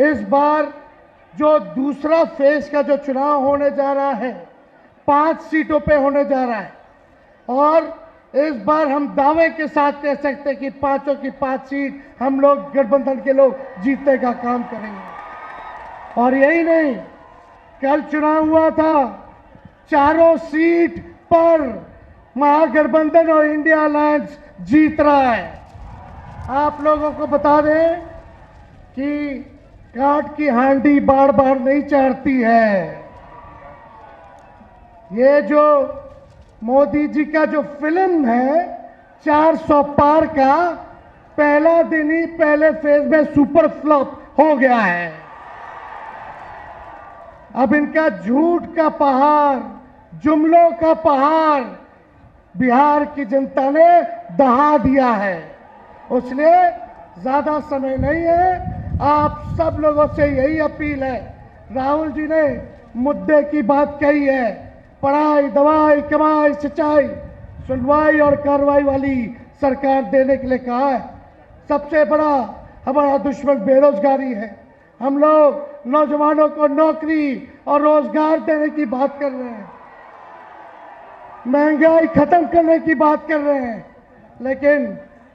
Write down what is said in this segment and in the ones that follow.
इस बार जो दूसरा फेज का जो चुनाव होने जा रहा है 5 सीटों पे होने जा रहा है और इस बार हम दावे के साथ कह सकते हैं कि 5 की 5 सीट हम लोग गठबंधन के लोग जीतने का काम करेंगे। और यही नहीं, कल चुनाव हुआ था, चारों सीट पर महागठबंधन और इंडिया अलायंस जीत रहा है। आप लोगों को बता दें कि काट की हांडी बार बार नहीं चढ़ती है। ये जो मोदी जी का जो फिल्म है 400 पार का, पहला दिन ही पहले फेज में सुपर फ्लॉप हो गया है। अब इनका झूठ का पहाड़, जुमलों का पहाड़ बिहार की जनता ने दहा दिया है। इसलिए ज्यादा समय नहीं है, आप सब लोगों से यही अपील है। राहुल जी ने मुद्दे की बात कही है, पढ़ाई, दवाई, कमाई, सिंचाई, सुनवाई और कार्रवाई वाली सरकार देने के लिए कहा है। सबसे बड़ा हमारा दुश्मन बेरोजगारी है। हम लोग नौजवानों को नौकरी और रोजगार देने की बात कर रहे हैं, महंगाई खत्म करने की बात कर रहे हैं, लेकिन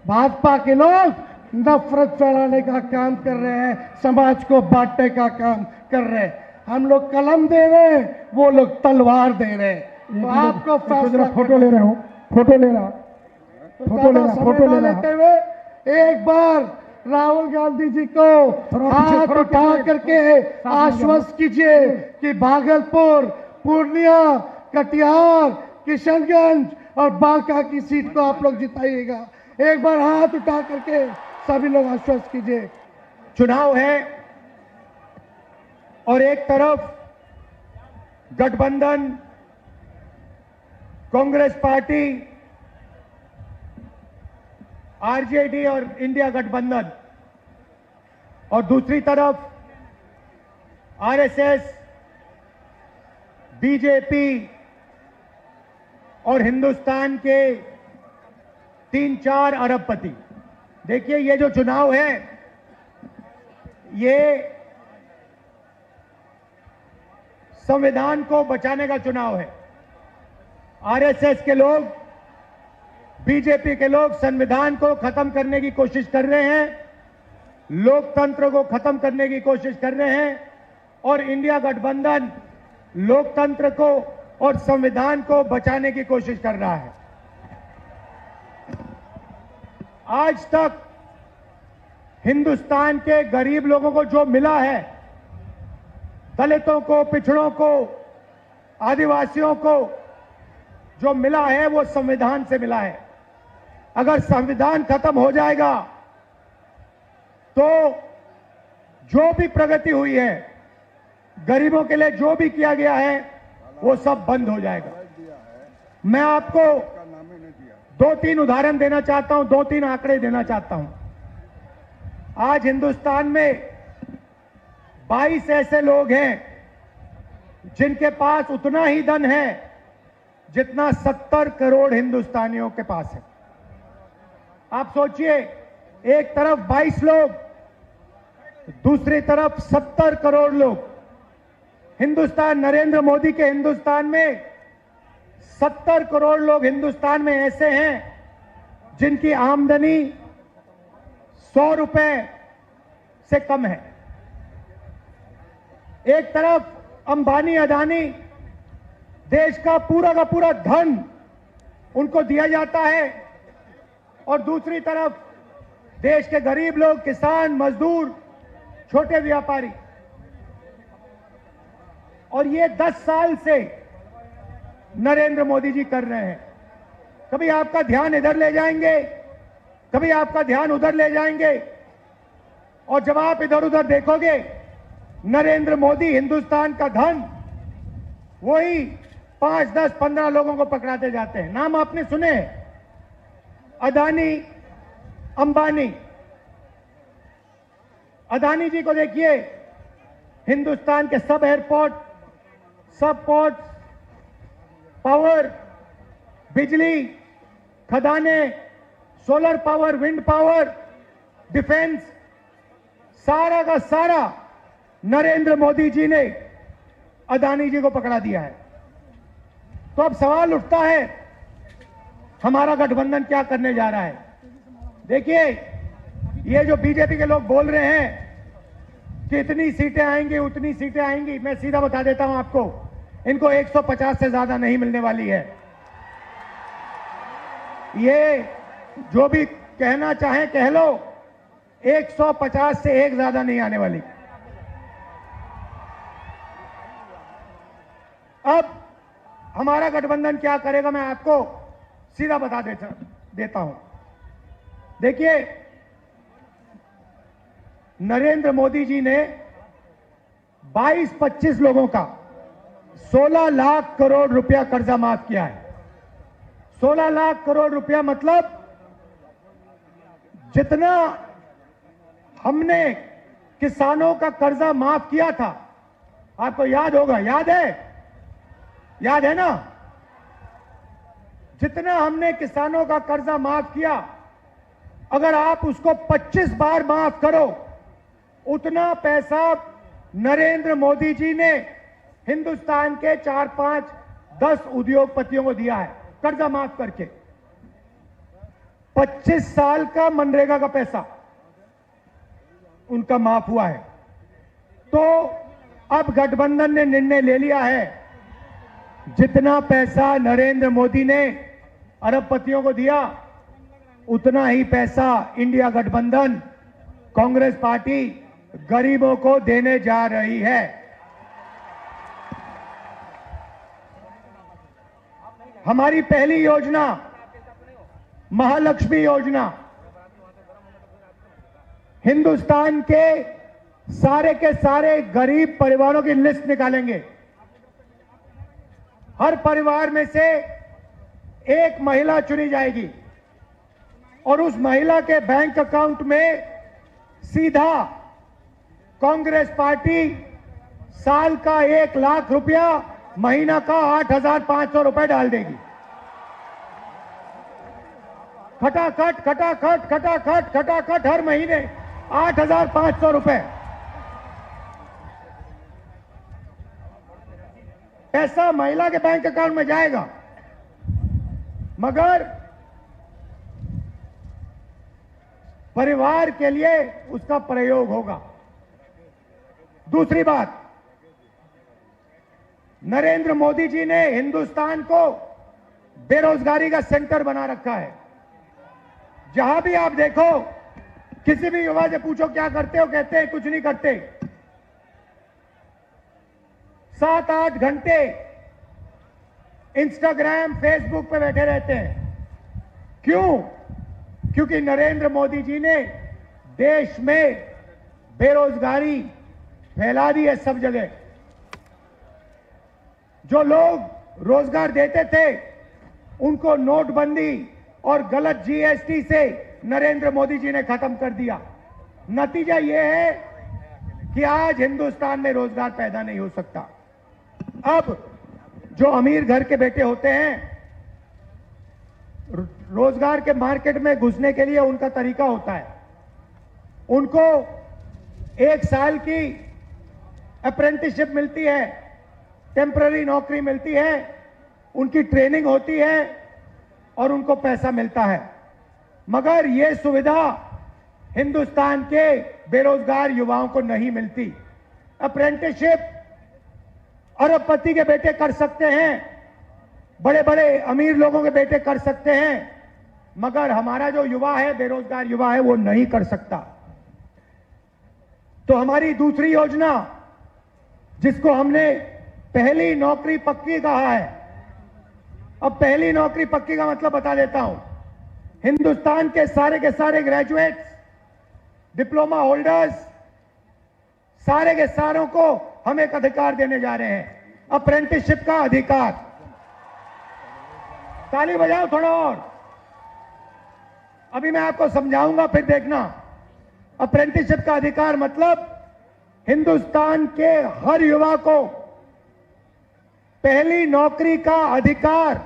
भाजपा के लोग नफरत फैलाने का काम कर रहे हैं, समाज को बांटने का काम कर रहे हैं। हम लोग कलम दे रहे हैं, वो लोग तलवार दे रहे हैं। तो आपको फैसला, फोटो ले रहे हो, फोटो ले रहा, फोटो ले लेते हुए एक बार राहुल गांधी जी को हाथ उठा करके आश्वस्त कीजिए कि भागलपुर, पूर्णिया, कटिहार, किशनगंज और बांका की सीट को आप लोग जिताइएगा। एक बार हाथ उठा करके सभी लोग आश्वस्त कीजिए। चुनाव है और एक तरफ गठबंधन, कांग्रेस पार्टी, आरजेडी और इंडिया गठबंधन, और दूसरी तरफ आरएसएस, बीजेपी और हिंदुस्तान के 3-4 अरबपति। देखिए, ये जो चुनाव है ये संविधान को बचाने का चुनाव है। आरएसएस के लोग, बीजेपी के लोग संविधान को खत्म करने की कोशिश कर रहे हैं, लोकतंत्र को खत्म करने की कोशिश कर रहे हैं, और इंडिया गठबंधन लोकतंत्र को और संविधान को बचाने की कोशिश कर रहा है। आज तक हिंदुस्तान के गरीब लोगों को जो मिला है, दलितों को, पिछड़ों को, आदिवासियों को जो मिला है वो संविधान से मिला है। अगर संविधान खत्म हो जाएगा तो जो भी प्रगति हुई है, गरीबों के लिए जो भी किया गया है, वो सब बंद हो जाएगा। मैं आपको 2-3 उदाहरण देना चाहता हूं, 2-3 आंकड़े देना चाहता हूं। आज हिंदुस्तान में 22 ऐसे लोग हैं जिनके पास उतना ही धन है जितना 70 करोड़ हिंदुस्तानियों के पास है। आप सोचिए, एक तरफ 22 लोग, दूसरी तरफ 70 करोड़ लोग। हिंदुस्तान, नरेंद्र मोदी के हिंदुस्तान में 70 करोड़ लोग हिंदुस्तान में ऐसे हैं जिनकी आमदनी 100 रुपए से कम है। एक तरफ अंबानी, अदानी, देश का पूरा धन उनको दिया जाता है, और दूसरी तरफ देश के गरीब लोग, किसान, मजदूर, छोटे व्यापारी। और ये 10 साल से नरेंद्र मोदी जी कर रहे हैं। कभी आपका ध्यान इधर ले जाएंगे, कभी आपका ध्यान उधर ले जाएंगे, और जब आप इधर उधर देखोगे, नरेंद्र मोदी हिंदुस्तान का धन वही 5, 10, 15 लोगों को पकड़ाते जाते हैं। नाम आपने सुने, अदानी, अंबानी। अदानी जी को देखिए, हिंदुस्तान के सब एयरपोर्ट, सब पोर्ट, पावर, बिजली, खदाने, solar power, wind power, defence, सारा का सारा नरेंद्र मोदी जी ने अदानी जी को पकड़ा दिया है। तो अब सवाल उठता है, हमारा गठबंधन क्या करने जा रहा है? देखिए, ये जो बीजेपी के लोग बोल रहे हैं कि इतनी सीटें आएंगी, उतनी सीटें आएंगी, मैं सीधा बता देता हूं आपको, इनको 150 से ज्यादा नहीं मिलने वाली है। ये जो भी कहना चाहे कह लो, 150 से एक ज्यादा नहीं आने वाली। अब हमारा गठबंधन क्या करेगा, मैं आपको सीधा बता देता हूं। देखिए, नरेंद्र मोदी जी ने 22-25 लोगों का 16 लाख करोड़ रुपया कर्जा माफ किया है। 16 लाख करोड़ रुपया मतलब जितना हमने किसानों का कर्जा माफ किया था, आपको याद होगा, याद है ना? जितना हमने किसानों का कर्जा माफ किया, अगर आप उसको 25 बार माफ करो, उतना पैसा नरेंद्र मोदी जी ने हिंदुस्तान के 4-5-10 उद्योगपतियों को दिया है कर्जा माफ करके। 25 साल का मनरेगा का पैसा उनका माफ हुआ है। तो अब गठबंधन ने निर्णय ले लिया है, जितना पैसा नरेंद्र मोदी ने अरबपतियों को दिया, उतना ही पैसा इंडिया गठबंधन कांग्रेस पार्टी गरीबों को देने जा रही है। हमारी पहली योजना महालक्ष्मी योजना, हिंदुस्तान के सारे गरीब परिवारों की लिस्ट निकालेंगे। हर परिवार में से एक महिला चुनी जाएगी और उस महिला के बैंक अकाउंट में सीधा कांग्रेस पार्टी साल का 1 लाख रुपया, महीना का 8,500 रुपए डाल देगी। खटाखट खटाखट खटाखट खटाखट हर महीने 8,500 रुपए पैसा महिला के बैंक अकाउंट में जाएगा। मगर परिवार के लिए उसका प्रयोग होगा। दूसरी बात, नरेंद्र मोदी जी ने हिंदुस्तान को बेरोजगारी का सेंटर बना रखा है। जहां भी आप देखो, किसी भी युवा से पूछो क्या करते हो, कहते हैं कुछ नहीं करते। 7-8 घंटे इंस्टाग्राम, फेसबुक पे बैठे रहते हैं। क्यों? क्योंकि नरेंद्र मोदी जी ने देश में बेरोजगारी फैला दी है सब जगह। जो लोग रोजगार देते थे, उनको नोटबंदी और गलत जीएसटी से नरेंद्र मोदी जी ने खत्म कर दिया। नतीजा यह है कि आज हिंदुस्तान में रोजगार पैदा नहीं हो सकता। अब जो अमीर घर के बेटे होते हैं, रोजगार के मार्केट में घुसने के लिए उनका तरीका होता है, उनको 1 साल की अप्रेंटिसशिप मिलती है, टेम्पररी नौकरी मिलती है, उनकी ट्रेनिंग होती है और उनको पैसा मिलता है। मगर यह सुविधा हिंदुस्तान के बेरोजगार युवाओं को नहीं मिलती। अप्रेंटिसशिप अरबपति के बेटे कर सकते हैं, बड़े बड़े अमीर लोगों के बेटे कर सकते हैं, मगर हमारा जो युवा है, बेरोजगार युवा है, वो नहीं कर सकता। तो हमारी दूसरी योजना, जिसको हमने पहली नौकरी पक्की कहा है, अब पहली नौकरी पक्की का मतलब बता देता हूं। हिंदुस्तान के सारे ग्रेजुएट्स, डिप्लोमा होल्डर्स, सारे के सारों को हम एक अधिकार देने जा रहे हैं, अप्रेंटिसशिप का अधिकार। ताली बजाओ थोड़ा और, अभी मैं आपको समझाऊंगा, फिर देखना। अप्रेंटिसशिप का अधिकार मतलब हिंदुस्तान के हर युवा को पहली नौकरी का अधिकार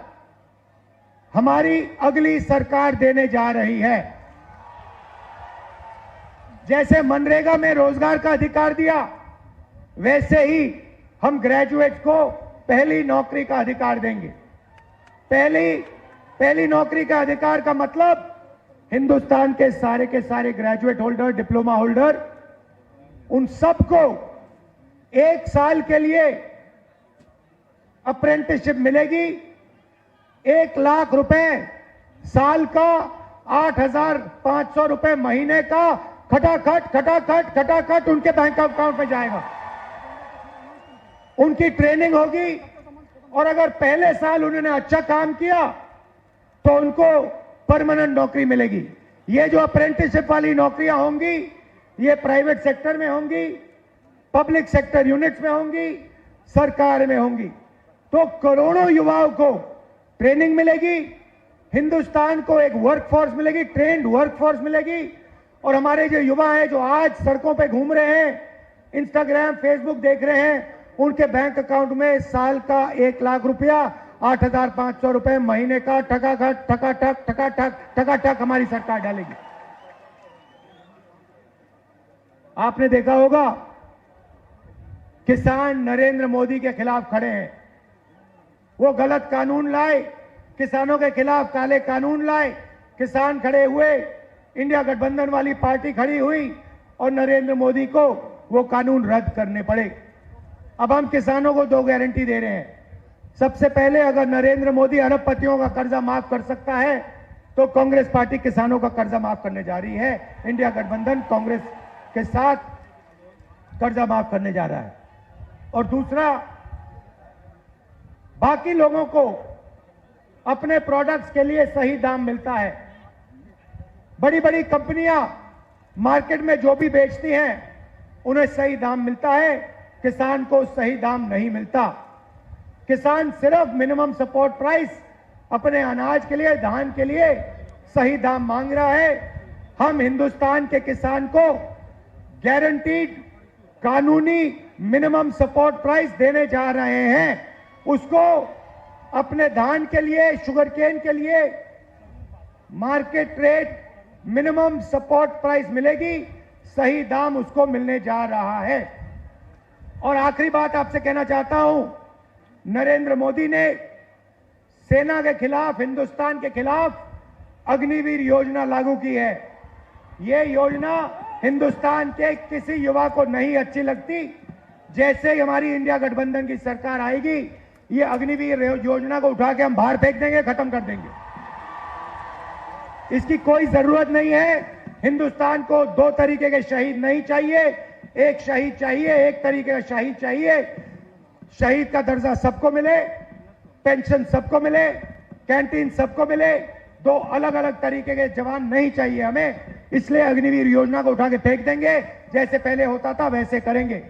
हमारी अगली सरकार देने जा रही है। जैसे मनरेगा में रोजगार का अधिकार दिया, वैसे ही हम ग्रेजुएट को पहली नौकरी का अधिकार देंगे। पहली नौकरी का अधिकार का मतलब हिंदुस्तान के सारे ग्रेजुएट होल्डर, डिप्लोमा होल्डर, उन सबको 1 साल के लिए अप्रेंटिसशिप मिलेगी। 1 लाख रुपए साल का, 8,500 रुपए महीने का खटाखट उनके बैंक अकाउंट में जाएगा। उनकी ट्रेनिंग होगी और अगर पहले साल उन्होंने अच्छा काम किया तो उनको परमानेंट नौकरी मिलेगी। ये जो अप्रेंटिसशिप वाली नौकरियां होंगी ये प्राइवेट सेक्टर में होंगी, पब्लिक सेक्टर यूनिट्स में होंगी, सरकार में होंगी। तो करोड़ों युवाओं को ट्रेनिंग मिलेगी, हिंदुस्तान को एक वर्कफोर्स मिलेगी, ट्रेंड वर्कफोर्स मिलेगी। और हमारे जो युवा हैं जो आज सड़कों पे घूम रहे हैं, इंस्टाग्राम, फेसबुक देख रहे हैं, उनके बैंक अकाउंट में साल का 1 लाख रुपया, 8,500 रुपए महीने का ठकाठक हमारी सरकार डालेगी। आपने देखा होगा किसान नरेंद्र मोदी के खिलाफ खड़े हैं। वो गलत कानून लाए, किसानों के खिलाफ काले कानून लाए, किसान खड़े हुए, इंडिया गठबंधन वाली पार्टी खड़ी हुई और नरेंद्र मोदी को वो कानून रद्द करने पड़े। अब हम किसानों को 2 गारंटी दे रहे हैं। सबसे पहले, अगर नरेंद्र मोदी अरबपतियों का कर्जा माफ कर सकता है तो कांग्रेस पार्टी किसानों का कर्जा माफ करने जा रही है। इंडिया गठबंधन कांग्रेस के साथ कर्जा माफ करने जा रहा है। और दूसरा, बाकी लोगों को अपने प्रोडक्ट्स के लिए सही दाम मिलता है। बड़ी बड़ी कंपनियां मार्केट में जो भी बेचती हैं उन्हें सही दाम मिलता है, किसान को सही दाम नहीं मिलता। किसान सिर्फ मिनिमम सपोर्ट प्राइस अपने अनाज के लिए, धान के लिए सही दाम मांग रहा है। हम हिंदुस्तान के किसान को गारंटीड कानूनी मिनिमम सपोर्ट प्राइस देने जा रहे हैं। उसको अपने धान के लिए, शुगरकेन के लिए market rate minimum support price मिलेगी, सही दाम उसको मिलने जा रहा है। और आखिरी बात आपसे कहना चाहता हूं, नरेंद्र मोदी ने सेना के खिलाफ, हिंदुस्तान के खिलाफ अग्निवीर योजना लागू की है। यह योजना हिंदुस्तान के किसी युवा को नहीं अच्छी लगती। जैसे ही हमारी इंडिया गठबंधन की सरकार आएगी, ये अग्निवीर योजना को उठा के हम बाहर फेंक देंगे, खत्म कर देंगे। इसकी कोई जरूरत नहीं है। हिंदुस्तान को 2 तरीके के शहीद नहीं चाहिए। एक शहीद चाहिए, एक तरीके का शहीद चाहिए। शहीद का दर्जा सबको मिले, पेंशन सबको मिले, कैंटीन सबको मिले। 2 अलग अलग तरीके के जवान नहीं चाहिए हमें। इसलिए अग्निवीर योजना को उठा के फेंक देंगे। जैसे पहले होता था वैसे करेंगे।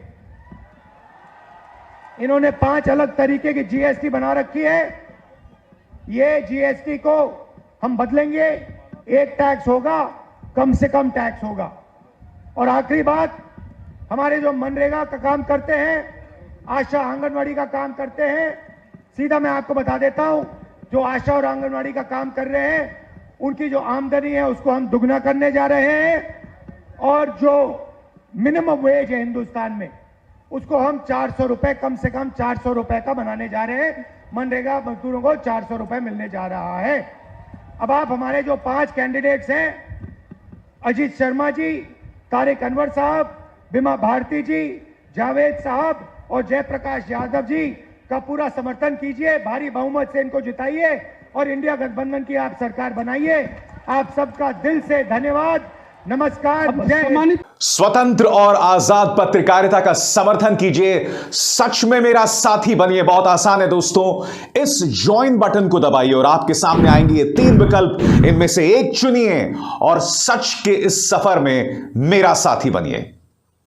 इन्होंने 5 अलग तरीके की जीएसटी बना रखी है। ये जीएसटी को हम बदलेंगे। एक टैक्स होगा, कम से कम टैक्स होगा। और आखिरी बात, हमारे जो मनरेगा का काम करते हैं, आशा आंगनवाड़ी का काम करते हैं, सीधा मैं आपको बता देता हूं, जो आशा और आंगनवाड़ी का काम कर रहे हैं उनकी जो आमदनी है उसको हम दुगना करने जा रहे हैं। और जो मिनिमम वेज है हिंदुस्तान में, उसको हम 400 रुपए, कम से कम 400 रुपए का बनाने जा रहे हैं। मनरेगा मजदूरों को 400 रुपए मिलने जा रहा है। अब आप हमारे जो 5 कैंडिडेट्स हैं, अजीत शर्मा जी, तारिक अनवर साहब, बिमा भारती जी, जावेद साहब और जयप्रकाश यादव जी का पूरा समर्थन कीजिए। भारी बहुमत से इनको जिताइए और इंडिया गठबंधन की आप सरकार बनाइए। आप सबका दिल से धन्यवाद। नमस्कार। जय। स्वतंत्र और आजाद पत्रकारिता का समर्थन कीजिए, सच में मेरा साथी बनिए। बहुत आसान है दोस्तों, इस ज्वाइन बटन को दबाइए और आपके सामने आएंगे ये 3 विकल्प। इनमें से एक चुनिए और सच के इस सफर में मेरा साथी बनिए।